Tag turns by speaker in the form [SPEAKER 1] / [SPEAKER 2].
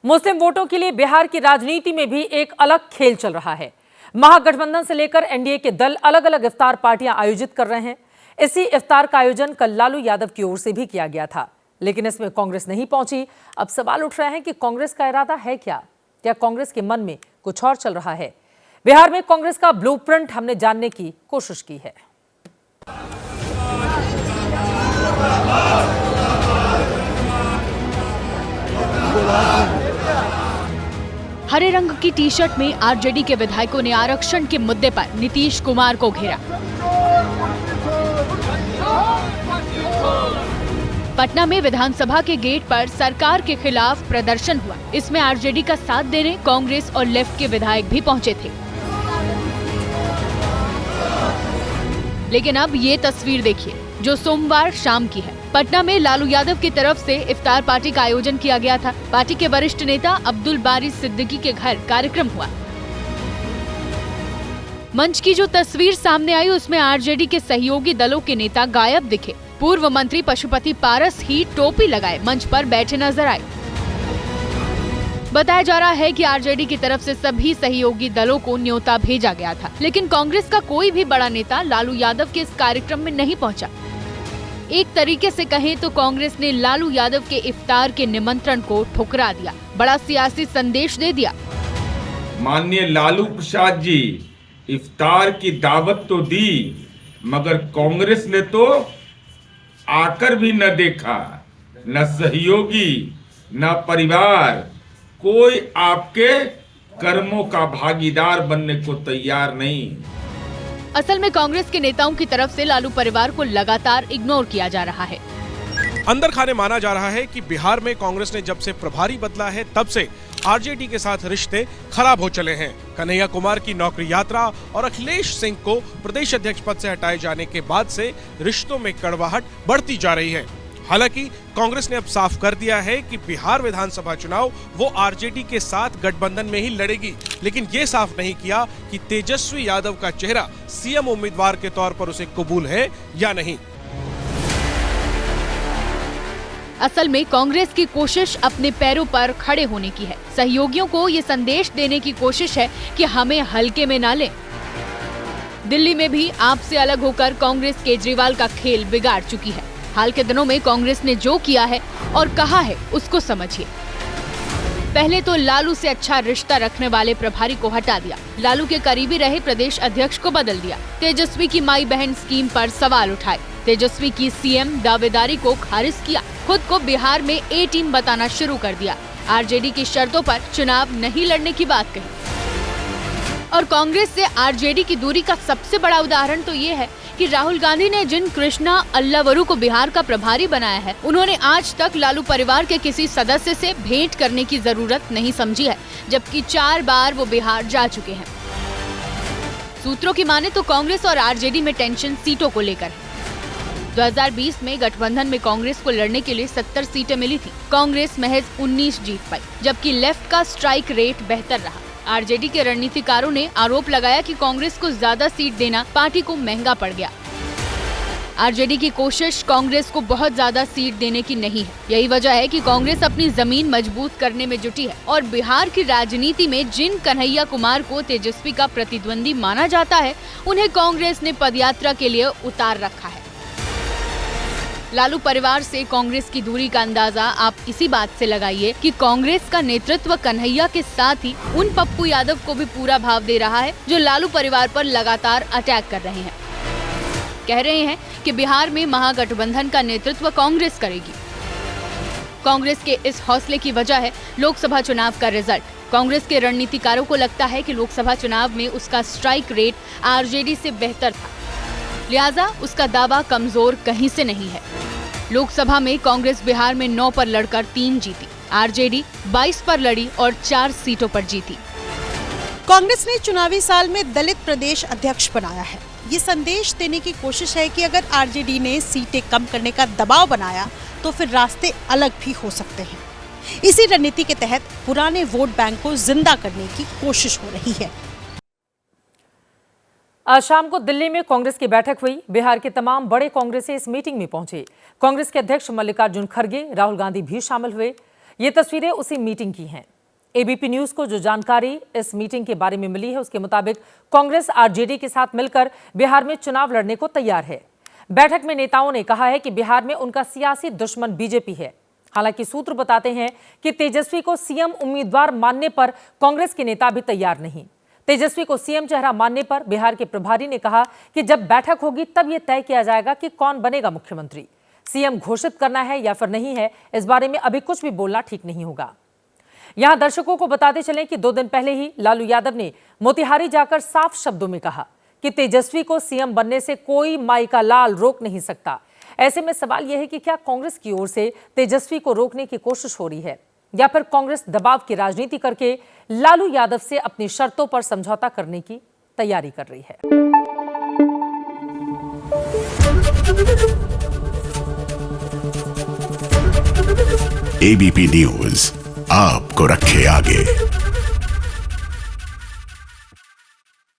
[SPEAKER 1] मुस्लिम वोटों के लिए बिहार की राजनीति में भी एक अलग खेल चल रहा है। महागठबंधन से लेकर एनडीए के दल अलग अलग इफ्तार पार्टियां आयोजित कर रहे हैं। इसी इफ्तार का आयोजन कल लालू यादव की ओर से भी किया गया था, लेकिन इसमें कांग्रेस नहीं पहुंची। अब सवाल उठ रहे हैं कि कांग्रेस का इरादा है क्या कांग्रेस के मन में कुछ और चल रहा है? बिहार में कांग्रेस का ब्लूप्रिंट हमने जानने की कोशिश की है।
[SPEAKER 2] हरे रंग की टी-शर्ट में आरजेडी के विधायकों ने आरक्षण के मुद्दे पर नीतीश कुमार को घेरा। पटना में विधानसभा के गेट पर सरकार के खिलाफ प्रदर्शन हुआ। इसमें आरजेडी का साथ देने कांग्रेस और लेफ्ट के विधायक भी पहुंचे थे। लेकिन अब ये तस्वीर देखिए जो सोमवार शाम की है। पटना में लालू यादव की तरफ से इफ्तार पार्टी का आयोजन किया गया था। पार्टी के वरिष्ठ नेता अब्दुल बारी सिद्दीकी के घर कार्यक्रम हुआ। मंच की जो तस्वीर सामने आई उसमें आरजेडी के सहयोगी दलों के नेता गायब दिखे। पूर्व मंत्री पशुपति पारस ही टोपी लगाए मंच पर बैठे नजर आए। बताया जा रहा है कि आरजेडी की तरफ से सभी सहयोगी दलों को न्योता भेजा गया था, लेकिन कांग्रेस का कोई भी बड़ा नेता लालू यादव के इस कार्यक्रम में नहीं पहुंचा। एक तरीके से कहें तो कांग्रेस ने लालू यादव के इफ्तार के निमंत्रण को ठुकरा दिया, बड़ा सियासी संदेश दे दिया।
[SPEAKER 3] माननीय लालू प्रसाद जी इफ्तार की दावत तो दी, मगर कांग्रेस ने तो आकर भी न देखा, न सहयोगी न परिवार, कोई आपके कर्मों का भागीदार बनने को तैयार नहीं।
[SPEAKER 2] असल में कांग्रेस के नेताओं की तरफ से लालू परिवार को लगातार इग्नोर किया जा रहा है।
[SPEAKER 4] अंदर खाने माना जा रहा है कि बिहार में कांग्रेस ने जब से प्रभारी बदला है तब से आरजेडी के साथ रिश्ते खराब हो चले हैं। कन्हैया कुमार की नौकरी यात्रा और अखिलेश सिंह को प्रदेश अध्यक्ष पद से हटाए जाने के बाद से रिश्तों में कड़वाहट बढ़ती जा रही है। हालांकि कांग्रेस ने अब साफ कर दिया है कि बिहार विधानसभा चुनाव वो आरजेडी के साथ गठबंधन में ही लड़ेगी, लेकिन ये साफ नहीं किया कि तेजस्वी यादव का चेहरा सीएम उम्मीदवार के तौर पर उसे कबूल है या नहीं।
[SPEAKER 2] असल में कांग्रेस की कोशिश अपने पैरों पर खड़े होने की है। सहयोगियों को ये संदेश देने की कोशिश है कि हमें हल्के में ना लें। दिल्ली में भी आपसे अलग होकर कांग्रेस केजरीवाल का खेल बिगाड़ चुकी है। हाल के दिनों में कांग्रेस ने जो किया है और कहा है उसको समझिए। पहले तो लालू से अच्छा रिश्ता रखने वाले प्रभारी को हटा दिया, लालू के करीबी रहे प्रदेश अध्यक्ष को बदल दिया, तेजस्वी की माई बहन स्कीम पर सवाल उठाए, तेजस्वी की सीएम दावेदारी को खारिज किया, खुद को बिहार में ए टीम बताना शुरू कर दिया, आरजेडी की शर्तों पर चुनाव नहीं लड़ने की बात कही। और कांग्रेस से आरजेडी की दूरी का सबसे बड़ा उदाहरण तो ये है कि राहुल गांधी ने जिन कृष्णा अल्लावरू को बिहार का प्रभारी बनाया है, उन्होंने आज तक लालू परिवार के किसी सदस्य से भेंट करने की जरूरत नहीं समझी है, जबकि 4 बार वो बिहार जा चुके हैं। सूत्रों की माने तो कांग्रेस और आरजेडी में टेंशन सीटों को लेकर है। 2020 में गठबंधन में कांग्रेस को लड़ने के लिए 70 सीटें मिली थी। कांग्रेस महज 19 जीत पाई, जबकि लेफ्ट का स्ट्राइक रेट बेहतर रहा। आरजेडी के रणनीतिकारों ने आरोप लगाया कि कांग्रेस को ज्यादा सीट देना पार्टी को महंगा पड़ गया। आरजेडी की कोशिश कांग्रेस को बहुत ज्यादा सीट देने की नहीं है। यही वजह है कि कांग्रेस अपनी जमीन मजबूत करने में जुटी है और बिहार की राजनीति में जिन कन्हैया कुमार को तेजस्वी का प्रतिद्वंदी माना जाता है, उन्हें कांग्रेस ने पदयात्रा के लिए उतार रखा है। लालू परिवार से कांग्रेस की दूरी का अंदाजा आप इसी बात से लगाइए कि कांग्रेस का नेतृत्व कन्हैया के साथ ही उन पप्पू यादव को भी पूरा भाव दे रहा है जो लालू परिवार पर लगातार अटैक कर रहे हैं। कह रहे हैं कि बिहार में महागठबंधन का नेतृत्व कांग्रेस करेगी। कांग्रेस के इस हौसले की वजह है लोकसभा चुनाव का रिजल्ट। कांग्रेस के रणनीतिकारों को लगता है कि लोकसभा चुनाव में उसका स्ट्राइक रेट आरजेडी से बेहतर था, लिहाजा उसका दावा कमजोर कहीं से नहीं है। लोकसभा में कांग्रेस बिहार में 9 पर लड़कर 3 जीती, आरजेडी 22 पर लड़ी और 4 सीटों पर जीती।
[SPEAKER 5] कांग्रेस ने चुनावी साल में दलित प्रदेश अध्यक्ष बनाया है। ये संदेश देने की कोशिश है कि अगर आरजेडी ने सीटें कम करने का दबाव बनाया तो फिर रास्ते अलग भी हो सकते हैं। इसी रणनीति के तहत पुराने वोट बैंक को जिंदा करने की कोशिश हो रही है।
[SPEAKER 1] आज शाम को दिल्ली में कांग्रेस की बैठक हुई। बिहार के तमाम बड़े कांग्रेसी इस मीटिंग में पहुंचे। कांग्रेस के अध्यक्ष मल्लिकार्जुन खड़गे, राहुल गांधी भी शामिल हुए। ये तस्वीरें उसी मीटिंग की हैं। एबीपी न्यूज को जो जानकारी इस मीटिंग के बारे में मिली है उसके मुताबिक कांग्रेस आरजेडी के साथ मिलकर बिहार में चुनाव लड़ने को तैयार है। बैठक में नेताओं ने कहा है कि बिहार में उनका सियासी दुश्मन बीजेपी है। हालांकि सूत्र बताते हैं कि तेजस्वी को सीएम उम्मीदवार मानने पर कांग्रेस के नेता भी तैयार नहीं। तेजस्वी को सीएम चेहरा मानने पर बिहार के प्रभारी ने कहा कि जब बैठक होगी तब यह तय किया जाएगा कि कौन बनेगा मुख्यमंत्री। सीएम घोषित करना है या फिर नहीं है, इस बारे में अभी कुछ भी बोलना ठीक नहीं होगा। यहां दर्शकों को बताते चलें कि 2 दिन पहले ही लालू यादव ने मोतिहारी जाकर साफ शब्दों में कहा कि तेजस्वी को सीएम बनने से कोई माई का लाल रोक नहीं सकता। ऐसे में सवाल यह है कि क्या कांग्रेस की ओर से तेजस्वी को रोकने की कोशिश हो रही है या फिर कांग्रेस दबाव की राजनीति करके लालू यादव से अपनी शर्तों पर समझौता करने की तैयारी कर रही है।
[SPEAKER 6] एबीपी न्यूज आपको रखे आगे।